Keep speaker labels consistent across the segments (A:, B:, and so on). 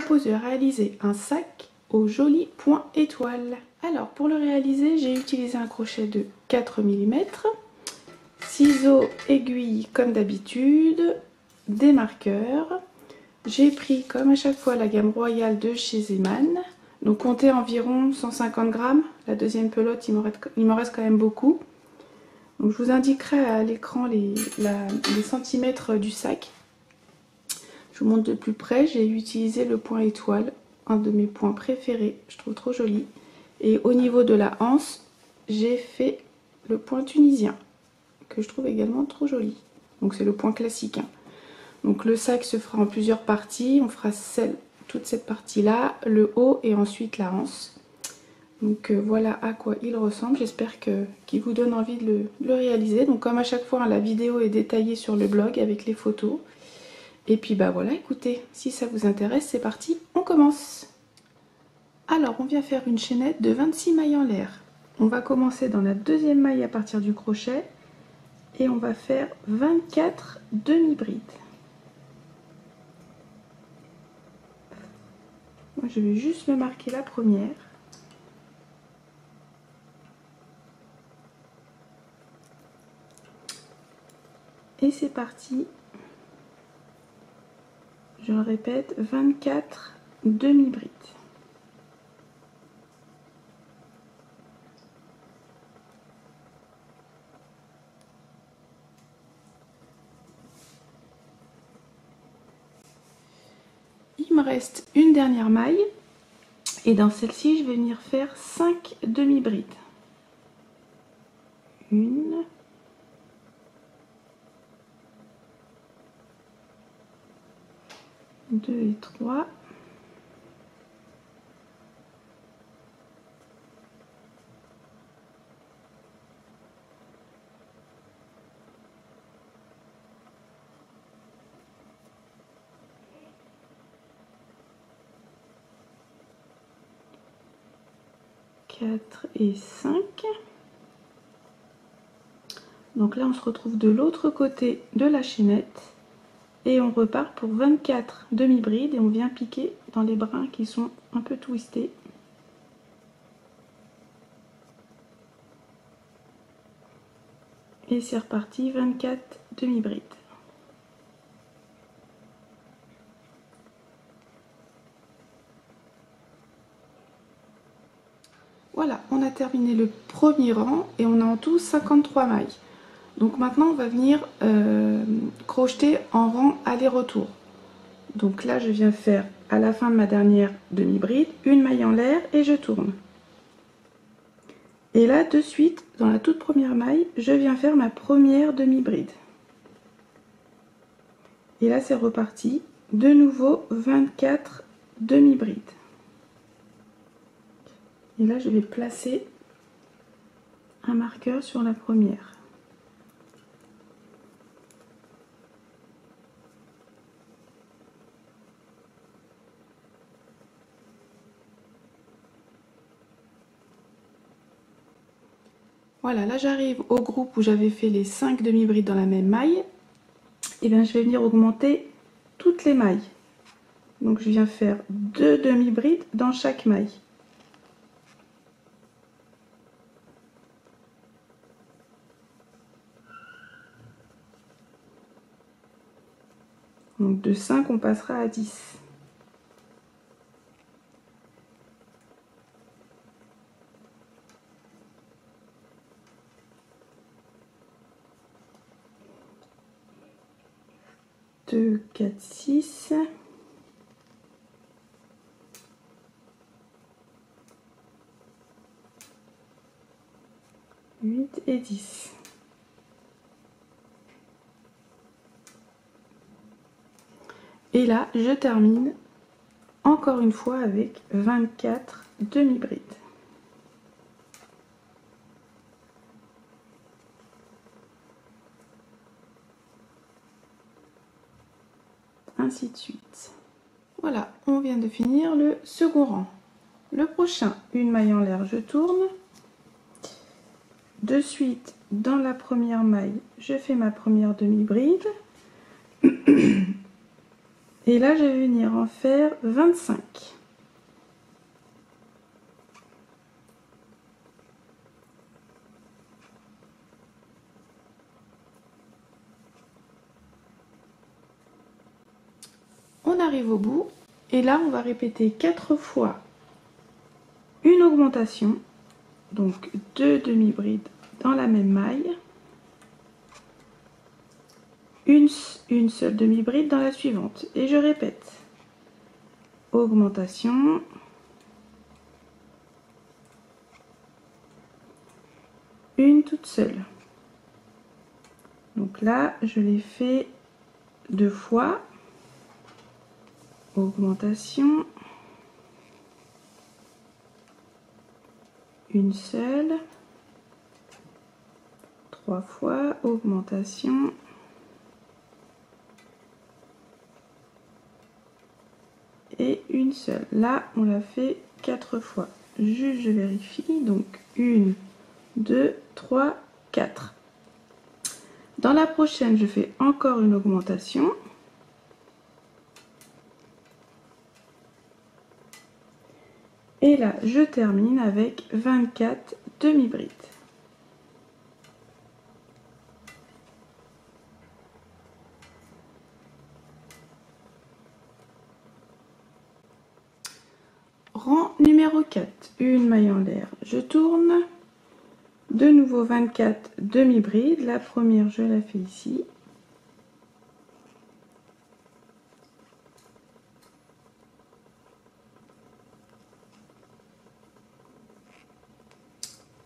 A: propose de réaliser un sac au joli point étoile. Alors pour le réaliser, j'ai utilisé un crochet de 4 mm, ciseaux, aiguilles comme d'habitude, des marqueurs. J'ai pris comme à chaque fois la gamme royale de chez Zeman. Donc comptez environ 150 grammes. La deuxième pelote, il m'en reste quand même beaucoup. Donc je vous indiquerai à l'écran les centimètres du sac. Je vous montre de plus près. J'ai utilisé le point étoile, un de mes points préférés. Je trouve trop joli. Et au niveau de la anse, j'ai fait le point tunisien, que je trouve également trop joli. Donc c'est le point classique, hein. Donc le sac se fera en plusieurs parties. On fera toute cette partie-là, le haut et ensuite la anse. Donc voilà à quoi il ressemble. J'espère qu'il vous donne envie de le réaliser. Donc comme à chaque fois, hein, la vidéo est détaillée sur le blog avec les photos. Et puis bah voilà, écoutez, si ça vous intéresse, c'est parti, on commence. Alors on vient faire une chaînette de 26 mailles en l'air. On va commencer dans la deuxième maille à partir du crochet. Et on va faire 24 demi-brides. Moi je vais juste me marquer la première. Et c'est parti. Je le répète, 24 demi-brides. Il me reste une dernière maille. Et dans celle-ci, je vais venir faire 5 demi-brides. 1, 2 et 3. 4 et 5. Donc là on se retrouve de l'autre côté de la chaînette et on repart pour 24 demi-brides et on vient piquer dans les brins qui sont un peu twistés. Et c'est reparti, 24 demi-brides. Voilà, on a terminé le premier rang et on a en tout 53 mailles. Donc maintenant on va venir crocheter en rang aller-retour. Donc là je viens faire à la fin de ma dernière demi-bride une maille en l'air et je tourne. Et là de suite dans la toute première maille je viens faire ma première demi-bride. Et là c'est reparti, de nouveau 24 demi-brides. Et là je vais placer un marqueur sur la première. Voilà, là j'arrive au groupe où j'avais fait les 5 demi-brides dans la même maille. Et bien je vais venir augmenter toutes les mailles. Donc je viens faire 2 demi-brides dans chaque maille. Donc de 5 on passera à 10. Deux, 4, 6. 8 et 10. Et là, je termine encore une fois avec 24 demi-brides. Ainsi de suite. Voilà, on vient de finir le second rang. Le prochain, une maille en l'air, je tourne. De suite, dans la première maille, je fais ma première demi-bride. Et là, je vais venir en faire 25. On arrive au bout et là, on va répéter 4 fois une augmentation, donc 2 demi-brides dans la même maille, une seule demi-bride dans la suivante. Et je répète, augmentation, une toute seule. Donc là, je l'ai fait 2 fois, augmentation, une seule, 3 fois, augmentation, et une seule. Là, on l'a fait 4 fois. Juste, je vérifie. Donc, 1, 2, 3, 4. Dans la prochaine, je fais encore une augmentation. Et là, je termine avec 24 demi-brides. Rang numéro 4, une maille en l'air, je tourne. De nouveau 24 demi-brides. La première, je la fais ici.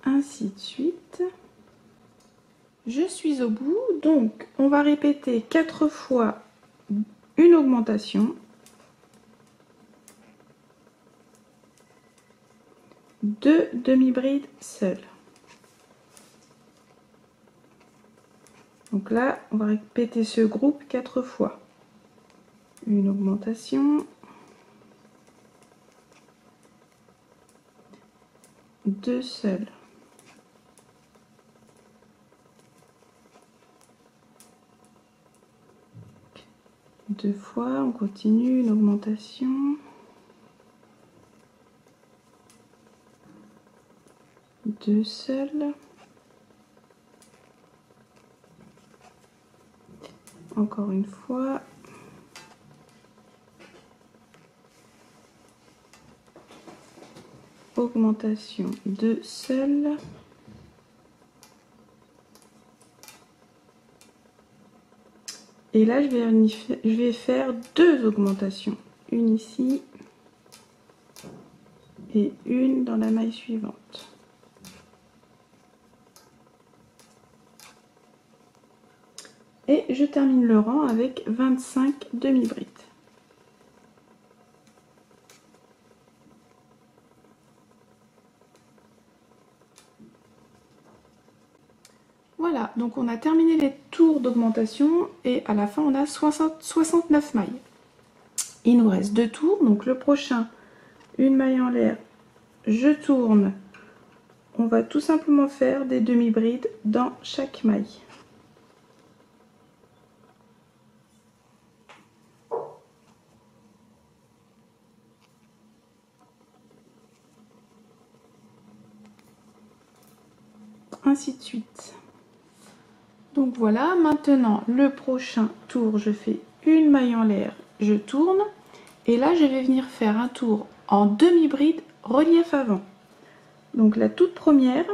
A: Ainsi de suite. Je suis au bout, donc on va répéter 4 fois une augmentation. 2 demi-brides seules. Donc là, on va répéter ce groupe 4 fois. Une augmentation. 2 seules. Deux fois, on continue, une augmentation. 2 seules. Encore une fois. Augmentation 2 seules. Et là, je vais faire 2 augmentations. Une ici et une dans la maille suivante. Et je termine le rang avec 25 demi-brides. Voilà, donc on a terminé les tours d'augmentation et à la fin on a 69 mailles. Il nous reste 2 tours, donc le prochain, une maille en l'air, je tourne. On va tout simplement faire des demi-brides dans chaque maille. Ainsi de suite. Donc voilà, maintenant le prochain tour, je fais une maille en l'air, je tourne. Et là, je vais venir faire un tour en demi-bride relief avant. Donc la toute première,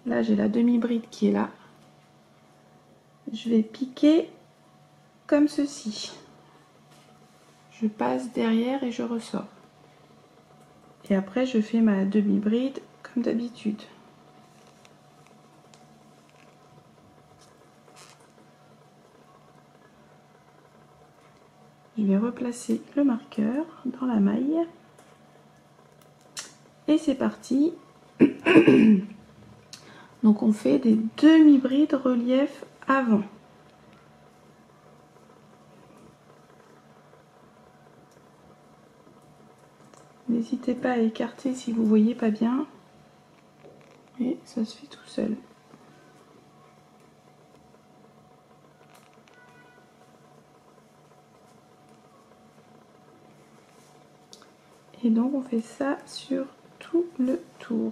A: là j'ai la demi-bride qui est là. Je vais piquer comme ceci. Je passe derrière et je ressors. Et après, je fais ma demi-bride comme d'habitude. Je vais replacer le marqueur dans la maille. Et c'est parti. Donc on fait des demi-brides relief avant. N'hésitez pas à écarter si vous voyez pas bien. Et ça se fait tout seul. Et donc on fait ça sur tout le tour.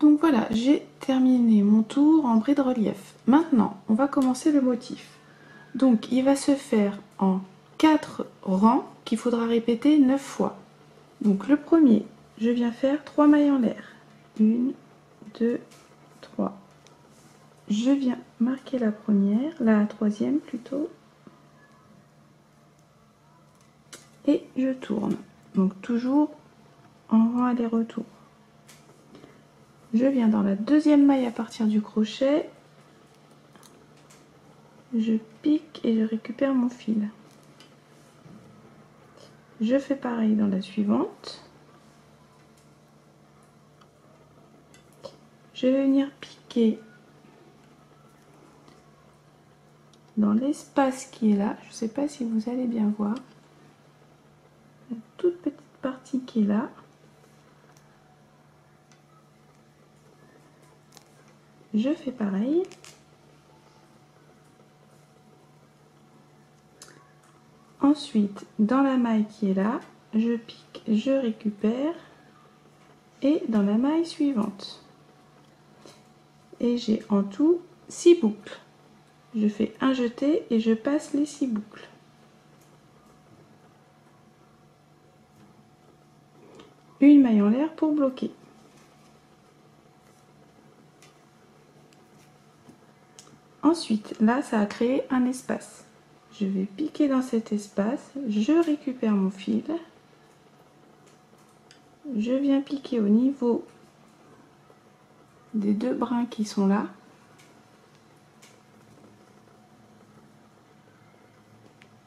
A: Donc voilà, j'ai terminé mon tour en bride relief. Maintenant, on va commencer le motif. Donc il va se faire en 4 rangs qu'il faudra répéter 9 fois. Donc le premier, je viens faire 3 mailles en l'air. 1, 2, 3. Je viens marquer la première, la troisième plutôt. Et je tourne. Donc toujours en rang aller-retour. Je viens dans la deuxième maille à partir du crochet. Je pique et je récupère mon fil. Je fais pareil dans la suivante. Je vais venir piquer dans l'espace qui est là. Je ne sais pas si vous allez bien voir. Une toute petite partie qui est là. Je fais pareil. Ensuite, dans la maille qui est là, je pique, je récupère. Et dans la maille suivante. Et j'ai en tout 6 boucles. Je fais un jeté et je passe les 6 boucles. Une maille en l'air pour bloquer. Ensuite, là, ça a créé un espace. Je vais piquer dans cet espace, je récupère mon fil. Je viens piquer au niveau des 2 brins qui sont là.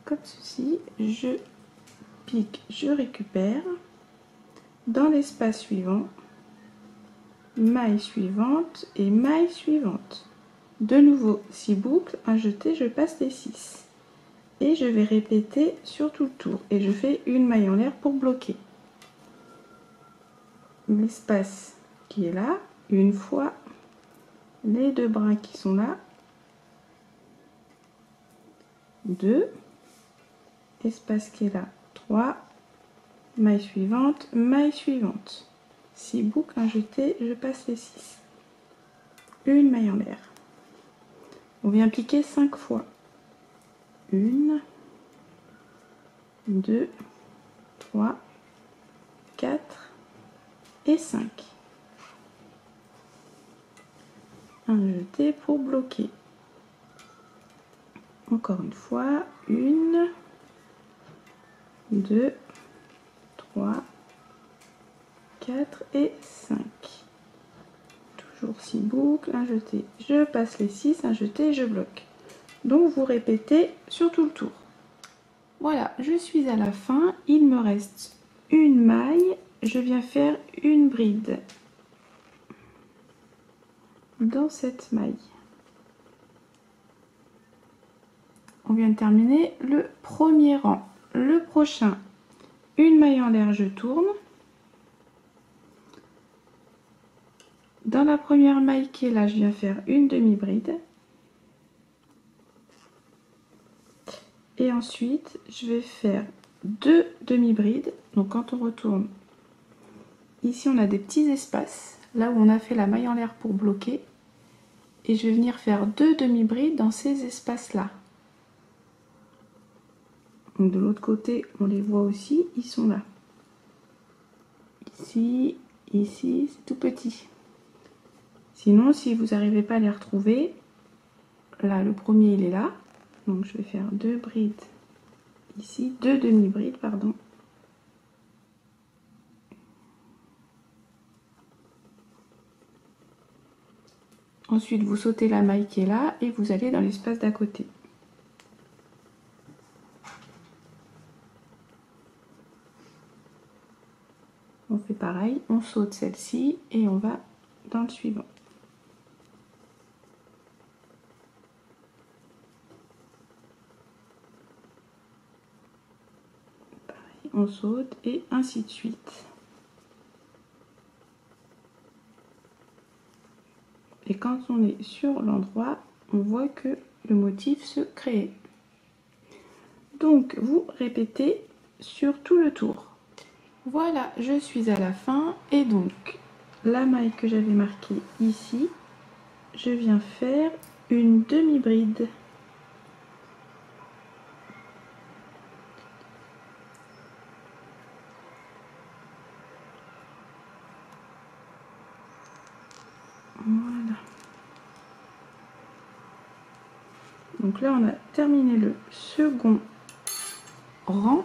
A: Comme ceci, je pique, je récupère. Dans l'espace suivant, maille suivante et maille suivante. De nouveau 6 boucles, un jeté, je passe les 6. Et je vais répéter sur tout le tour. Et je fais une maille en l'air pour bloquer. L'espace qui est là, une fois, les 2 brins qui sont là, 2, espace qui est là, 3, maille suivante, 6 boucles, un jeté, je passe les 6. Une maille en l'air. On vient piquer 5 fois. 1, 2, 3, 4 et 5. Un jeté pour bloquer. Encore une fois, 1, 2, 3, 4 et 5. Toujours 6 boucles, un jeté. Je passe les 6, un jeté, je bloque. Donc vous répétez sur tout le tour. Voilà, je suis à la fin. Il me reste une maille. Je viens faire une bride dans cette maille. On vient de terminer le premier rang. Le prochain, une maille en l'air, je tourne. Dans la première maille qui est là, je viens faire une demi-bride. Et ensuite, je vais faire 2 demi-brides. Donc quand on retourne, ici on a des petits espaces, là où on a fait la maille en l'air pour bloquer. Et je vais venir faire 2 demi-brides dans ces espaces-là. Donc de l'autre côté, on les voit aussi, ils sont là. Ici, ici, c'est tout petit. Sinon, si vous n'arrivez pas à les retrouver, là, le premier, il est là. Donc je vais faire 2 brides ici, 2 demi-brides, pardon. Ensuite, vous sautez la maille qui est là et vous allez dans l'espace d'à côté. On fait pareil, on saute celle-ci et on va dans le suivant. Pareil, on saute et ainsi de suite. et quand on est sur l'endroit, on voit que le motif se crée. Donc vous répétez sur tout le tour. Voilà, je suis à la fin et donc la maille que j'avais marquée ici, je viens faire une demi-bride. Voilà. Donc là, on a terminé le second rang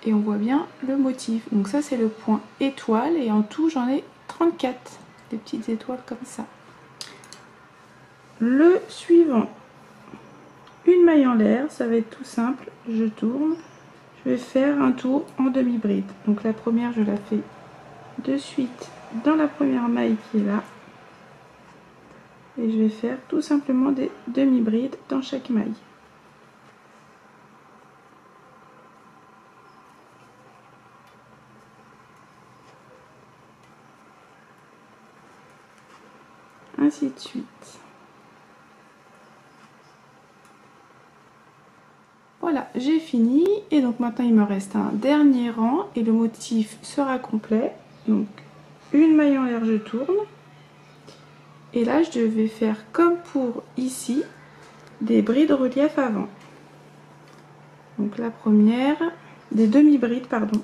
A: et on voit bien le motif. Donc ça, c'est le point étoile et en tout, j'en ai 34. Des petites étoiles comme ça. Le suivant, une maille en l'air, ça va être tout simple. Je tourne, je vais faire un tour en demi-bride. Donc la première, je la fais de suite dans la première maille qui est là. Et je vais faire tout simplement des demi-brides dans chaque maille. Ainsi de suite. Voilà, j'ai fini et donc maintenant il me reste un dernier rang et le motif sera complet. Donc une maille en l'air, je tourne. Et là, je vais faire comme pour ici, des brides relief avant. Donc la première, des demi-brides, pardon.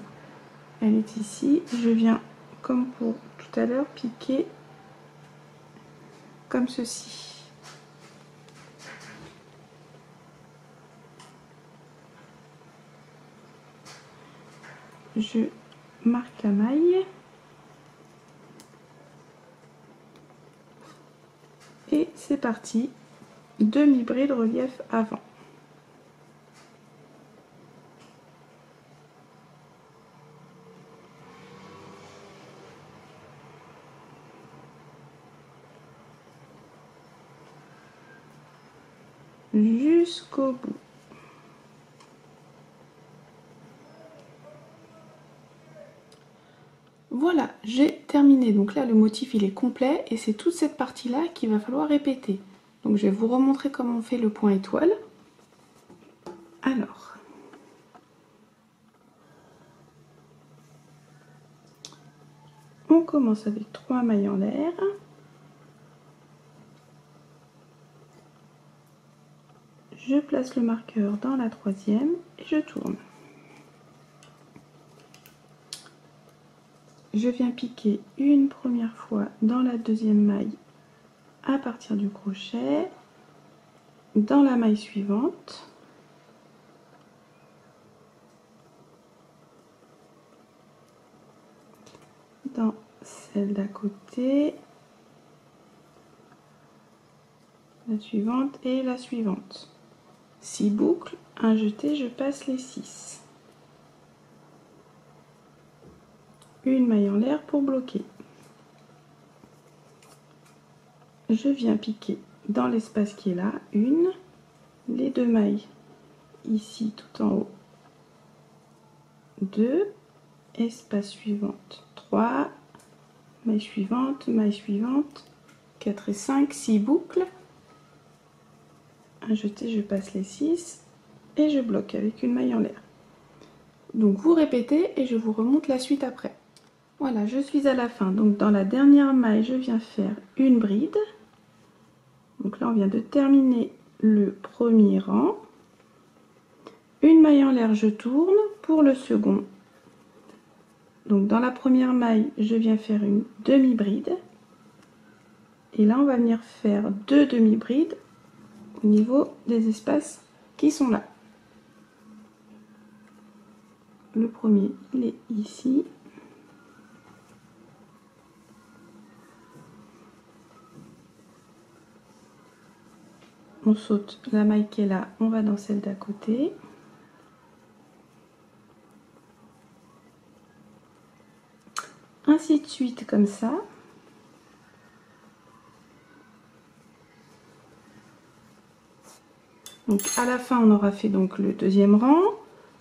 A: Elle est ici. Je viens, comme pour tout à l'heure, piquer comme ceci. Je marque la maille. Et c'est parti, demi-bride relief avant. Jusqu'au bout. Voilà, j'ai terminé. Donc là, le motif, il est complet et c'est toute cette partie-là qu'il va falloir répéter. Donc je vais vous remontrer comment on fait le point étoile. Alors, on commence avec 3 mailles en l'air. Je place le marqueur dans la troisième et je tourne. Je viens piquer une première fois dans la deuxième maille à partir du crochet, dans la maille suivante, dans celle d'à côté, la suivante et la suivante. 6 boucles, un jeté, je passe les 6. Une maille en l'air pour bloquer. Je viens piquer dans l'espace qui est là, une, les 2 mailles ici tout en haut, 2, espace suivante, 3, maille suivante, 4 et 5, 6 boucles. Un jeté, je passe les 6 et je bloque avec une maille en l'air. Donc vous répétez et je vous remonte la suite après. Voilà, je suis à la fin. Donc dans la dernière maille, je viens faire une bride. Donc là, on vient de terminer le premier rang. Une maille en l'air, je tourne pour le second. Donc dans la première maille, je viens faire une demi-bride. Et là, on va venir faire 2 demi-brides au niveau des espaces qui sont là. Le premier, il est ici. On saute la maille qui est là, on va dans celle d'à côté. Ainsi de suite comme ça. Donc à la fin, on aura fait donc le deuxième rang.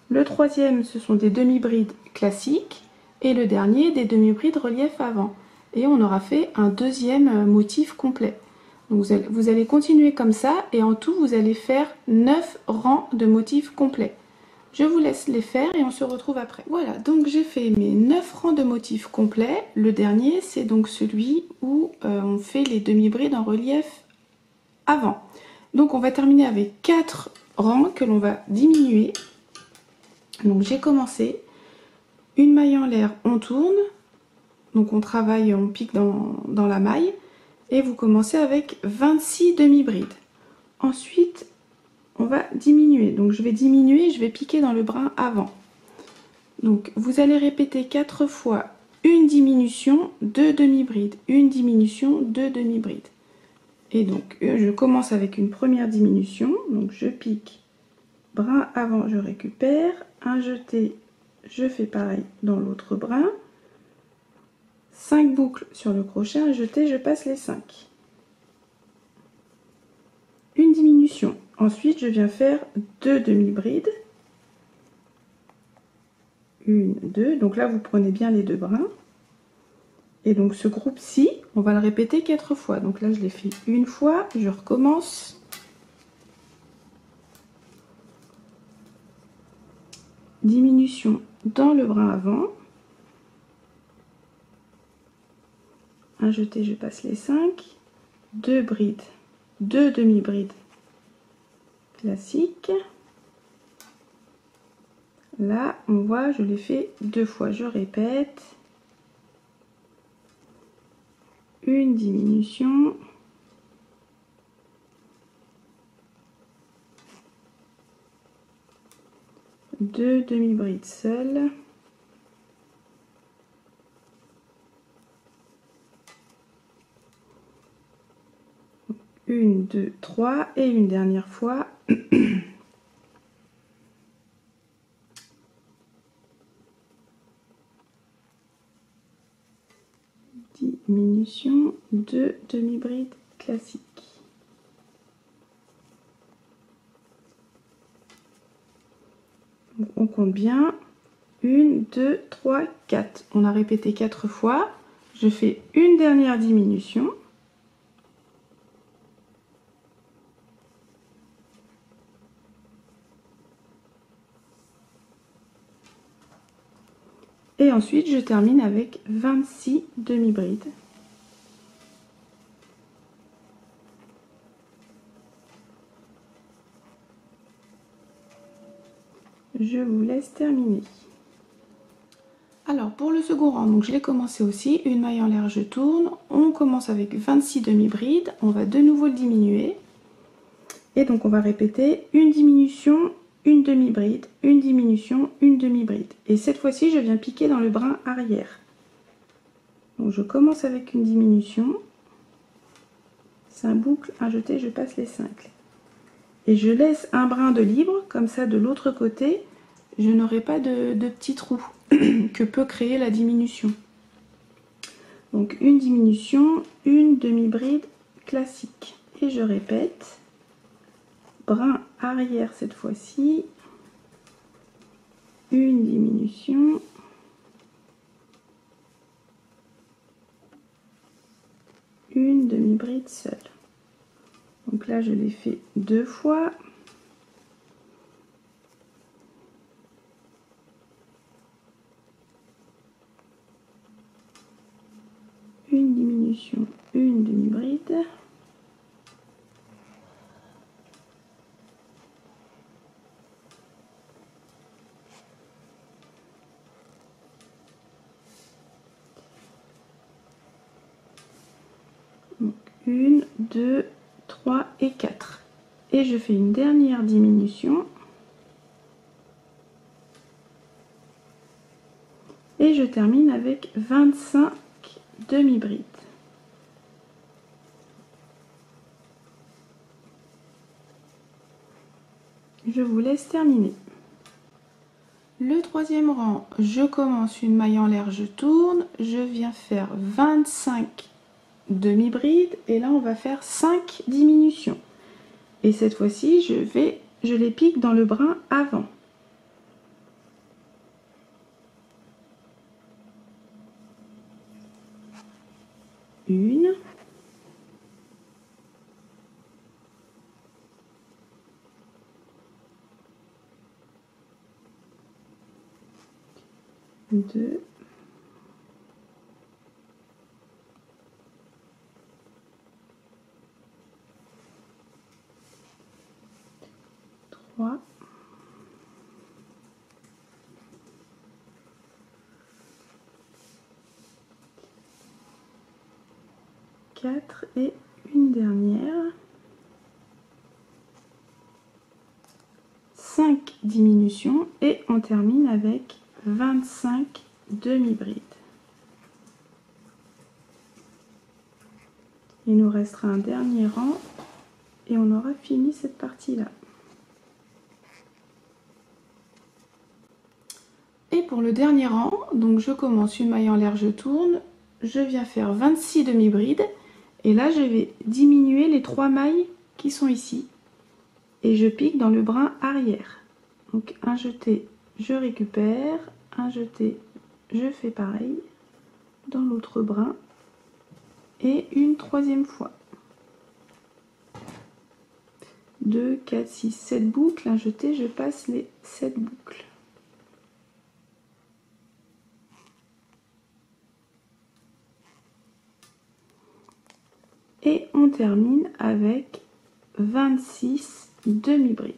A: Le troisième, ce sont des demi-brides classiques. Et le dernier, des demi-brides relief avant. Et on aura fait un deuxième motif complet. Donc vous allez continuer comme ça et en tout vous allez faire 9 rangs de motifs complets. Je vous laisse les faire et on se retrouve après. Voilà, donc j'ai fait mes 9 rangs de motifs complets. Le dernier, c'est donc celui où on fait les demi-brides en relief avant. Donc on va terminer avec 4 rangs que l'on va diminuer. Donc j'ai commencé, une maille en l'air, on tourne. Donc on travaille, on pique dans la maille. Et vous commencez avec 26 demi-brides. Ensuite, on va diminuer. Donc je vais diminuer, je vais piquer dans le brin avant. Donc vous allez répéter 4 fois une diminution, 2 demi-brides, une diminution, 2 demi-brides. Et donc je commence avec une première diminution, donc je pique, brin avant, je récupère, un jeté, je fais pareil dans l'autre brin, 5 boucles sur le crochet, un jeté, je passe les 5. Une diminution, ensuite je viens faire 2 demi-brides, 1, 2, donc là vous prenez bien les deux brins. Et donc ce groupe-ci, on va le répéter 4 fois. Donc là je l'ai fait une fois, je recommence. Diminution dans le brin avant. Un jeté, je passe les 5. 2 brides, 2 demi-brides classiques. Là, on voit, je l'ai fait 2 fois. Je répète. Une diminution. Deux demi-brides seules. Une, deux, trois et une dernière fois. Diminution, 2 demi-brides classiques. Donc on compte bien. 1, 2, 3, 4. On a répété 4 fois. Je fais une dernière diminution. Et ensuite, je termine avec 26 demi-brides. Je vous laisse terminer. Alors, pour le second rang, donc je l'ai commencé aussi. Une maille en l'air, je tourne. On commence avec 26 demi-brides. On va de nouveau le diminuer. Et donc, on va répéter une diminution, une demi-bride, une diminution, une demi-bride. Et cette fois-ci, je viens piquer dans le brin arrière. Donc, je commence avec une diminution. 5 boucles, un jeté, je passe les 5. Et je laisse un brin de libre, comme ça de l'autre côté, je n'aurai pas de petits trous que peut créer la diminution. Donc une diminution, une demi-bride classique. Et je répète, brin arrière cette fois-ci, une diminution, une demi-bride seule. Donc là je l'ai fait 2 fois. Une diminution, une demi-bride. Donc 1, 2, 3 et 4. Et je fais une dernière diminution. Et je termine avec 25 demi-brides. Je vous laisse terminer. Le troisième rang, je commence une maille en l'air, je tourne, je viens faire 25 demi-brides et là on va faire 5 diminutions. Et cette fois-ci, je les pique dans le brin avant. Une, 2, 3, 4 et une dernière. 5 diminutions et on termine avec 25 demi-brides. Il nous restera un dernier rang et on aura fini cette partie-là. Et pour le dernier rang, donc je commence une maille en l'air, je tourne, je viens faire 26 demi-brides et là je vais diminuer les 3 mailles qui sont ici et je pique dans le brin arrière. Donc un jeté, je récupère, un jeté, je fais pareil dans l'autre brin et une troisième fois. 2, 4, 6, 7 boucles, un jeté, je passe les 7 boucles. Et on termine avec 26 demi-brides.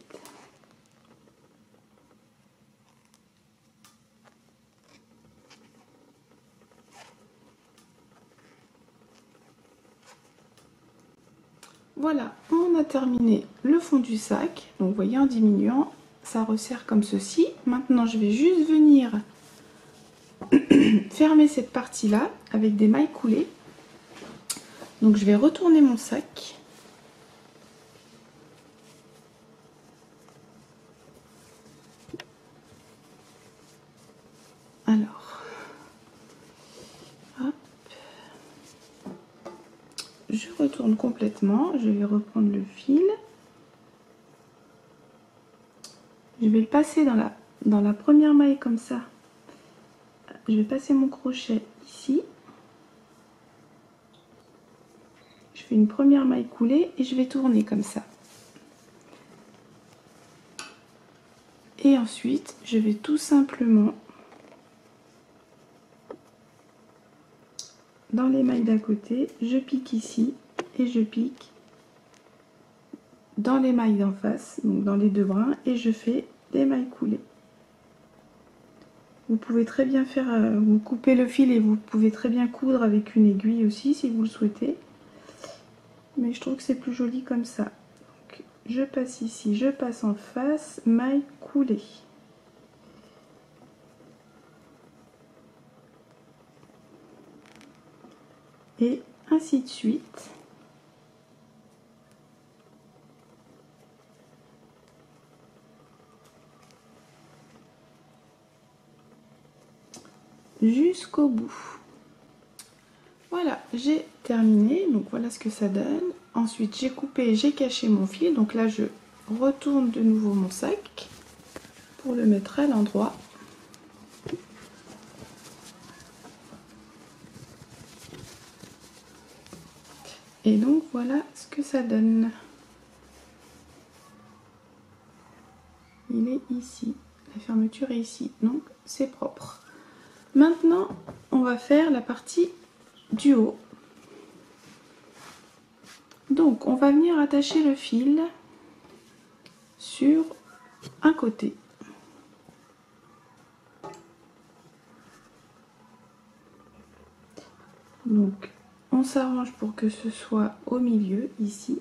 A: Voilà, on a terminé le fond du sac. Donc vous voyez, en diminuant, ça resserre comme ceci. Maintenant, je vais juste venir fermer cette partie-là avec des mailles coulées. Donc je vais retourner mon sac. Alors, hop. Je retourne complètement, je vais reprendre le fil. Je vais le passer dans la première maille comme ça. Je vais passer mon crochet ici. Je fais une première maille coulée et je vais tourner comme ça. Et ensuite, je vais tout simplement dans les mailles d'à côté, je pique ici et je pique dans les mailles d'en face, donc dans les deux brins, et je fais des mailles coulées. Vous pouvez très bien faire, vous coupez le fil et vous pouvez très bien coudre avec une aiguille aussi si vous le souhaitez. Mais je trouve que c'est plus joli comme ça. Donc, je passe ici, je passe en face, maille coulée. Et ainsi de suite. Jusqu'au bout. Voilà, j'ai terminé. Donc voilà ce que ça donne. Ensuite, j'ai coupé, j'ai caché mon fil. Donc là, je retourne de nouveau mon sac pour le mettre à l'endroit. Et donc voilà ce que ça donne. Il est ici. La fermeture est ici. Donc c'est propre. Maintenant, on va faire la partie du haut. Donc on va venir attacher le fil sur un côté. Donc on s'arrange pour que ce soit au milieu ici.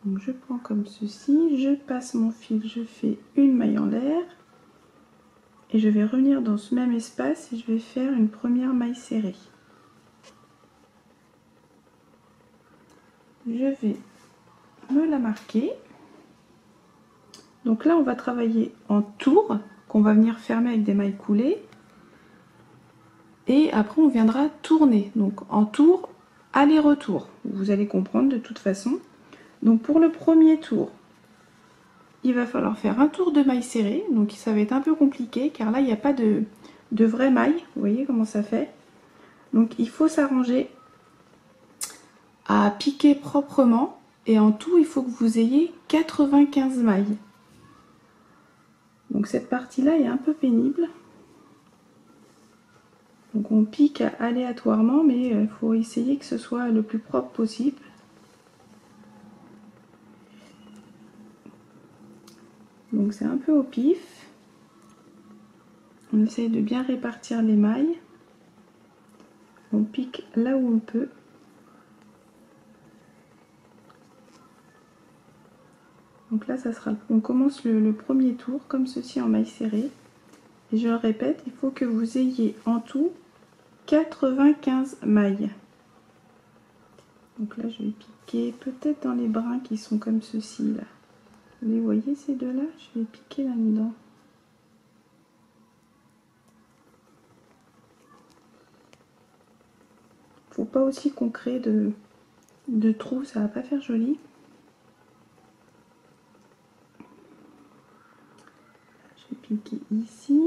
A: Donc je prends comme ceci, je passe mon fil, je fais une maille en l'air et je vais revenir dans ce même espace et je vais faire une première maille serrée. Je vais me la marquer. Donc là on va travailler en tour qu'on va venir fermer avec des mailles coulées et après on viendra tourner, donc en tour aller-retour, vous allez comprendre de toute façon. Donc pour le premier tour, il va falloir faire un tour de maille serrée, donc ça va être un peu compliqué car là il n'y a pas de vraie maille, vous voyez comment ça fait. Donc il faut s'arranger à piquer proprement Et en tout, il faut que vous ayez 95 mailles. Donc cette partie-là est un peu pénible. Donc on pique aléatoirement, mais il faut essayer que ce soit le plus propre possible. Donc c'est un peu au pif. On essaye de bien répartir les mailles. On pique là où on peut. Donc là, ça sera, on commence le premier tour comme ceci en maille serrée. Et je le répète, il faut que vous ayez en tout 95 mailles. Donc là, je vais piquer peut-être dans les brins qui sont comme ceci là. Vous les voyez ces deux-là? Je vais piquer là-dedans. Faut pas aussi qu'on crée de trous, ça va pas faire joli. Je vais piquer ici.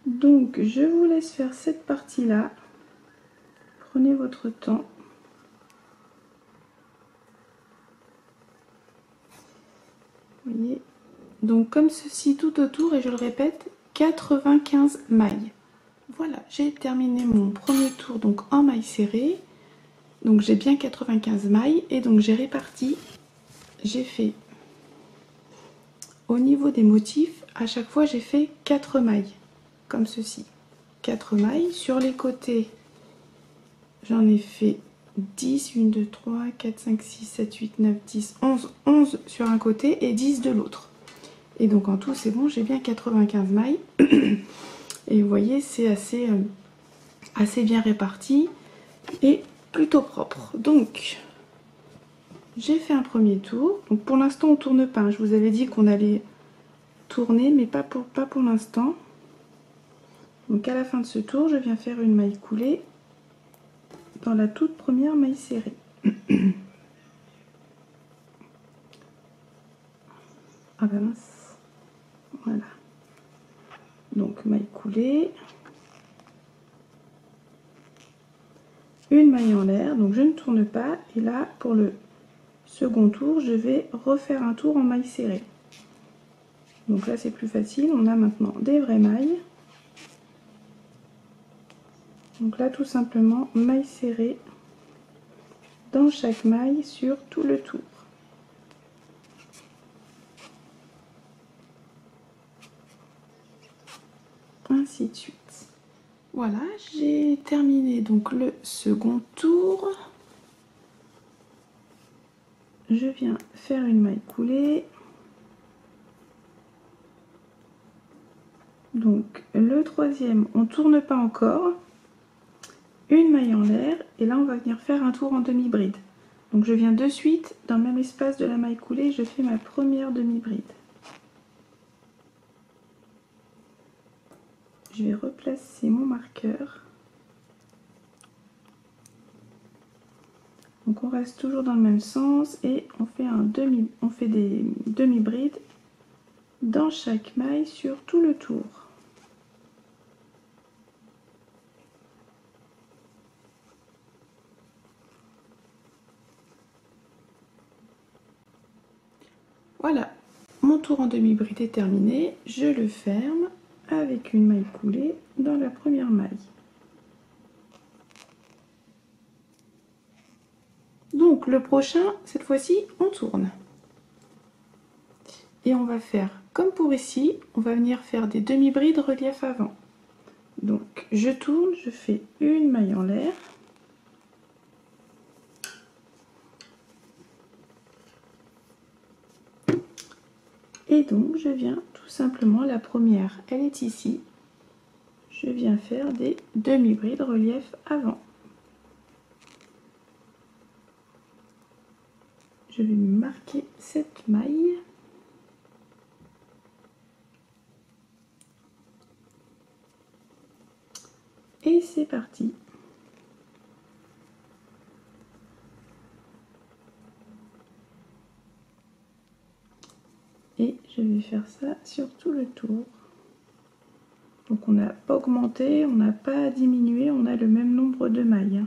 A: Donc je vous laisse faire cette partie-là. Prenez votre temps. Vous voyez? Donc comme ceci tout autour, et je le répète, 95 mailles. Voilà, j'ai terminé mon premier tour donc en maille serrée. Donc j'ai bien 95 mailles et donc j'ai réparti, j'ai fait au niveau des motifs, à chaque fois j'ai fait 4 mailles, comme ceci. 4 mailles, sur les côtés j'en ai fait 10, 1, 2, 3, 4, 5, 6, 7, 8, 9, 10, 11, 11 sur un côté et 10 de l'autre. Et donc en tout c'est bon, j'ai bien 95 mailles. Et vous voyez, c'est assez bien réparti et plutôt propre. Donc, j'ai fait un premier tour. Donc pour l'instant, on tourne pas. Je vous avais dit qu'on allait tourner, mais pas pour l'instant. Donc à la fin de ce tour, je viens faire une maille coulée dans la toute première maille serrée. Ah ben mince. Voilà. Donc maille coulée. Une maille en l'air, donc je ne tourne pas. Et là, pour le second tour, je vais refaire un tour en maille serrée. Donc là, c'est plus facile. On a maintenant des vraies mailles. Donc là, tout simplement, maille serrée dans chaque maille sur tout le tour. Ainsi de suite. Voilà, j'ai terminé donc le second tour. Je viens faire une maille coulée. Donc le troisième, on tourne pas encore. Une maille en l'air et là on va venir faire un tour en demi-bride. Donc je viens de suite dans le même espace de la maille coulée, je fais ma première demi-bride. Je vais replacer mon marqueur. Donc on reste toujours dans le même sens et on fait des demi-brides dans chaque maille sur tout le tour. Voilà, mon tour en demi-bride est terminé. Je le ferme avec une maille coulée dans la première maille. Donc le prochain, cette fois-ci, on tourne. Et on va faire comme pour ici, on va venir faire des demi-brides relief avant. Donc je tourne, je fais une maille en l'air. Et donc je viens tout simplement, la première elle est ici, je viens faire des demi-brides relief avant. Je vais marquer cette maille. Et c'est parti. Et je vais faire ça sur tout le tour. Donc on n'a pas augmenté, on n'a pas diminué, on a le même nombre de mailles.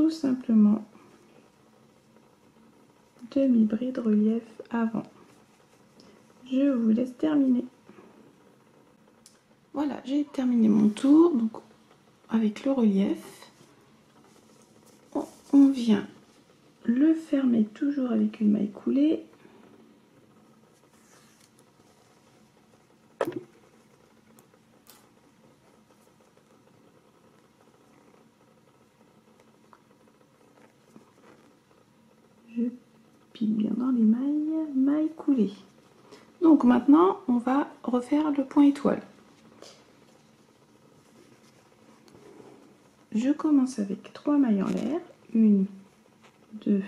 A: tout simplement demi-bride relief avant. Je vous laisse terminer. Voilà, j'ai terminé mon tour donc avec le relief. On vient le fermer toujours avec une maille coulée. Je pique bien dans les mailles coulées. Donc maintenant, on va refaire le point étoile. Je commence avec 3 mailles en l'air. 1, 2,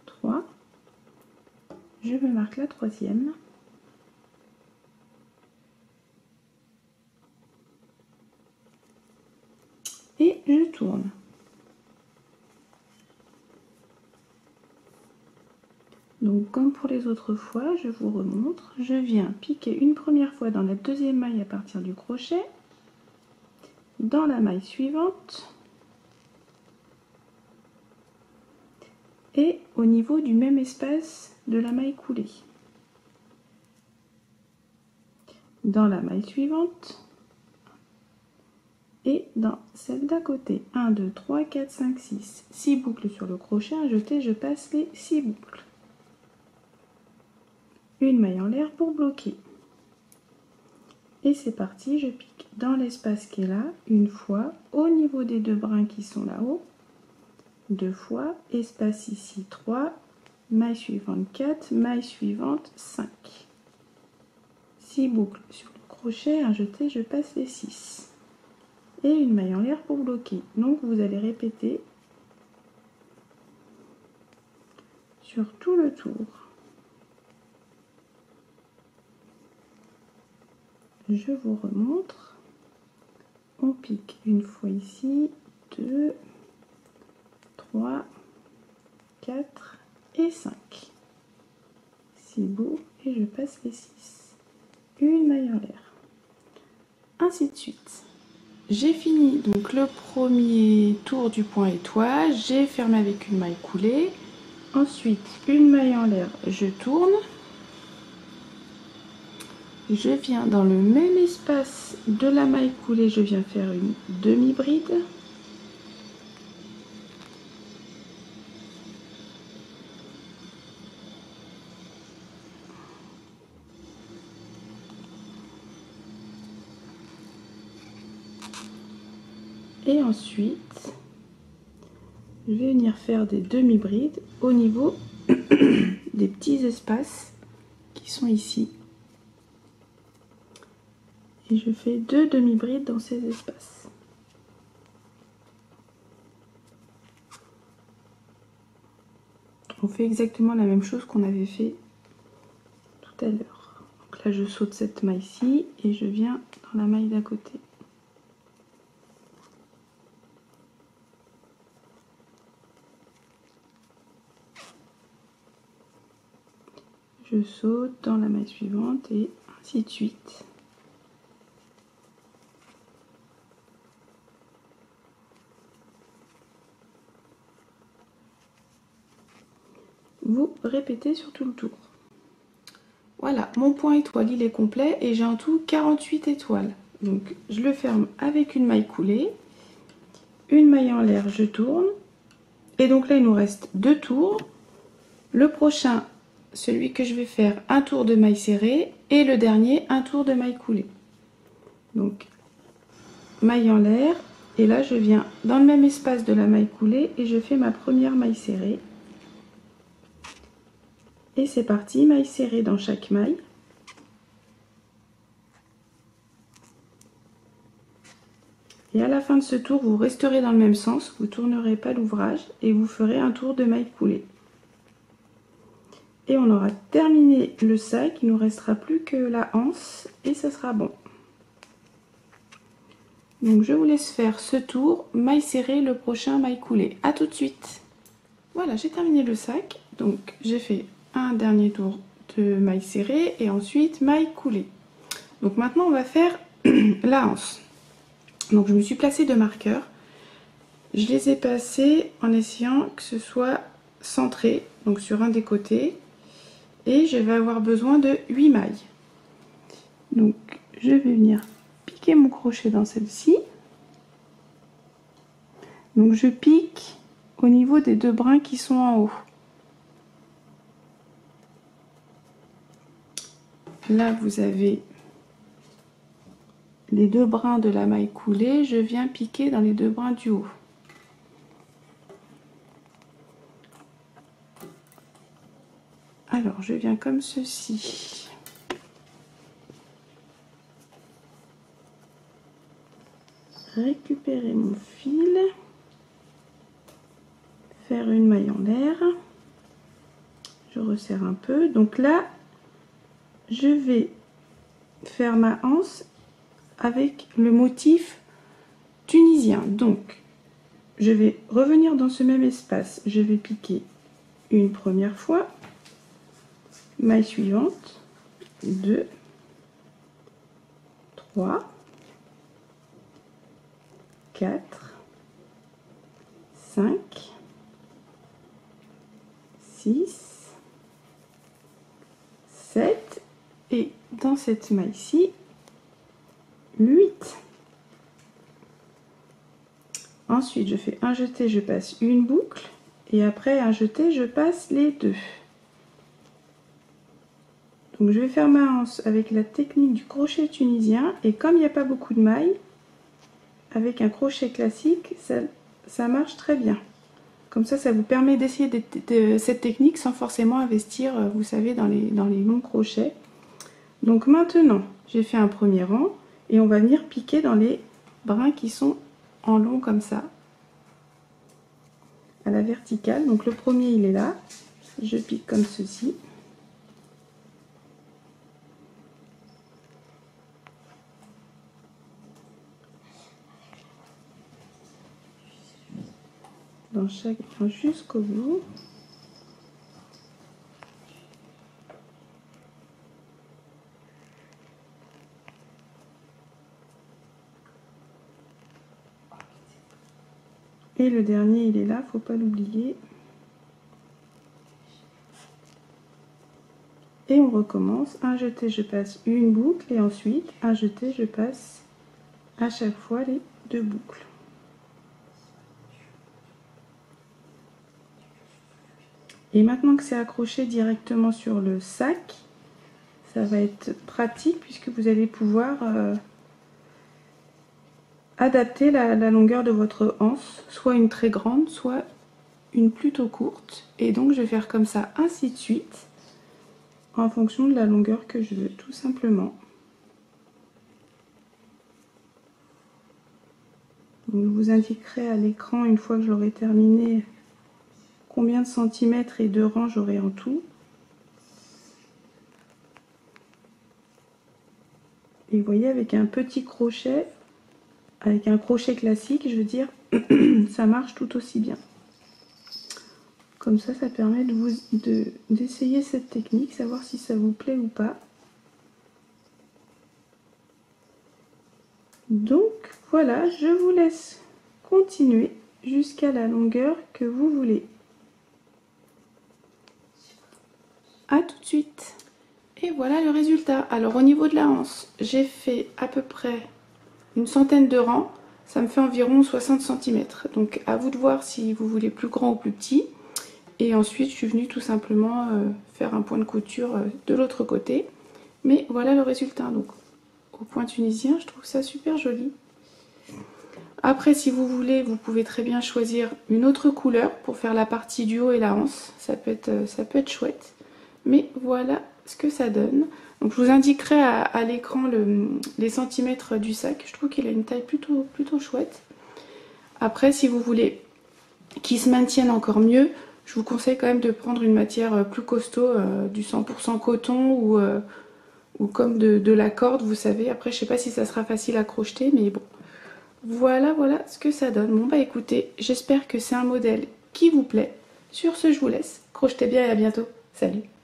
A: 3. Je me marque la 3e. Et je tourne. Donc comme pour les autres fois, je vous remontre. Je viens piquer une première fois dans la 2e maille à partir du crochet. Dans la maille suivante. Et au niveau du même espace de la maille coulée. Dans la maille suivante. Et dans celle d'à côté. 1, 2, 3, 4, 5, 6. 6 boucles sur le crochet. Un jeté, je passe les 6 boucles. Une maille en l'air pour bloquer. Et c'est parti, je pique dans l'espace qui est là, une fois, au niveau des 2 brins qui sont là-haut, 2 fois, espace ici 3, maille suivante 4, maille suivante 5. 6 boucles sur le crochet, un jeté, je passe les 6. Et une maille en l'air pour bloquer. Donc vous allez répéter sur tout le tour. Je vous remontre. On pique une fois ici, 2, 3, 4 et 5. 6 bouts et je passe les 6. Une maille en l'air. Ainsi de suite. J'ai fini donc le premier tour du point étoile. J'ai fermé avec une maille coulée. Ensuite, une maille en l'air, je tourne. Je viens dans le même espace de la maille coulée, je viens faire une demi-bride. Et ensuite, je vais venir faire des demi-brides au niveau des petits espaces qui sont ici. Et je fais 2 demi-brides dans ces espaces. On fait exactement la même chose qu'on avait fait tout à l'heure. Donc là, je saute cette maille-ci et je viens dans la maille d'à côté. Je saute dans la maille suivante et ainsi de suite. Vous répétez sur tout le tour. Voilà, mon point étoile il est complet et j'ai en tout 48 étoiles. Donc je le ferme avec une maille coulée, une maille en l'air, je tourne. Et donc là il nous reste 2 tours. Le prochain, celui que je vais faire, un tour de maille serrée et le dernier, un tour de maille coulée. Donc maille en l'air et là je viens dans le même espace de la maille coulée et je fais ma première maille serrée. Et c'est parti, maille serrée dans chaque maille. Et à la fin de ce tour, vous resterez dans le même sens, vous ne tournerez pas l'ouvrage et vous ferez un tour de maille coulée. Et on aura terminé le sac, il ne nous restera plus que la anse et ça sera bon. Donc je vous laisse faire ce tour, maille serrée, le prochain maille coulée. A tout de suite. Voilà, j'ai terminé le sac, donc j'ai fait un dernier tour de maille serrée et ensuite maille coulée. Donc maintenant on va faire la anse. Donc je me suis placé 2 marqueurs Je les ai passés en essayant que ce soit centré, donc sur un des côtés. Et je vais avoir besoin de 8 mailles. Donc je vais venir piquer mon crochet dans celle-ci. Donc je pique au niveau des deux brins qui sont en haut. Là vous avez les deux brins de la maille coulée, je viens piquer dans les deux brins du haut. Alors je viens comme ceci. Récupérer mon fil, faire une maille en l'air, je resserre un peu. Donc là je vais faire ma anse avec le motif tunisien. Donc je vais revenir dans ce même espace, je vais piquer une première fois, maille suivante, 2, 3, 4, 5, 6, 7 et dans cette maille-ci, 8. Ensuite, je fais un jeté, je passe une boucle et après un jeté, je passe les deux. Donc je vais faire ma anse avec la technique du crochet tunisien et comme il n'y a pas beaucoup de mailles, avec un crochet classique, ça marche très bien. Comme ça vous permet d'essayer cette technique sans forcément investir, vous savez, dans les longs crochets. Donc maintenant, j'ai fait un premier rang et on va venir piquer dans les brins qui sont en long comme ça, à la verticale. Donc le premier, il est là. Je pique comme ceci. Dans chaque brun jusqu'au bout. Et le dernier, il est là, faut pas l'oublier. Et on recommence. Un jeté, je passe une boucle et ensuite un jeté, je passe à chaque fois les deux boucles. Et maintenant que c'est accroché directement sur le sac, ça va être pratique puisque vous allez pouvoir adapter la longueur de votre anse, soit une très grande, soit une plutôt courte. Et donc je vais faire comme ça, ainsi de suite, en fonction de la longueur que je veux, tout simplement. Donc, je vous indiquerai à l'écran, une fois que je l'aurai terminé, combien de centimètres et de rangs j'aurai en tout. Et vous voyez, avec un petit crochet, avec un crochet classique, je veux dire, ça marche tout aussi bien. Comme ça permet d'essayer cette technique, savoir si ça vous plaît ou pas. Donc voilà, je vous laisse continuer jusqu'à la longueur que vous voulez. A tout de suite. Et voilà le résultat. Alors au niveau de la anse, j'ai fait à peu près une centaine de rangs. Ça me fait environ 60 cm. Donc à vous de voir si vous voulez plus grand ou plus petit. Et ensuite je suis venue tout simplement faire un point de couture de l'autre côté. Mais voilà le résultat. Donc au point tunisien, je trouve ça super joli. Après, si vous voulez, vous pouvez très bien choisir une autre couleur pour faire la partie du haut et la anse. Ça peut être chouette. Mais voilà ce que ça donne. Donc je vous indiquerai à l'écran les centimètres du sac. Je trouve qu'il a une taille plutôt chouette. Après, si vous voulez qu'il se maintienne encore mieux, je vous conseille quand même de prendre une matière plus costaud, du 100% coton ou comme de la corde, vous savez. Après, je sais pas si ça sera facile à crocheter, mais bon. Voilà ce que ça donne. Bon bah écoutez, j'espère que c'est un modèle qui vous plaît. Sur ce, je vous laisse. Crochetez bien et à bientôt. Salut!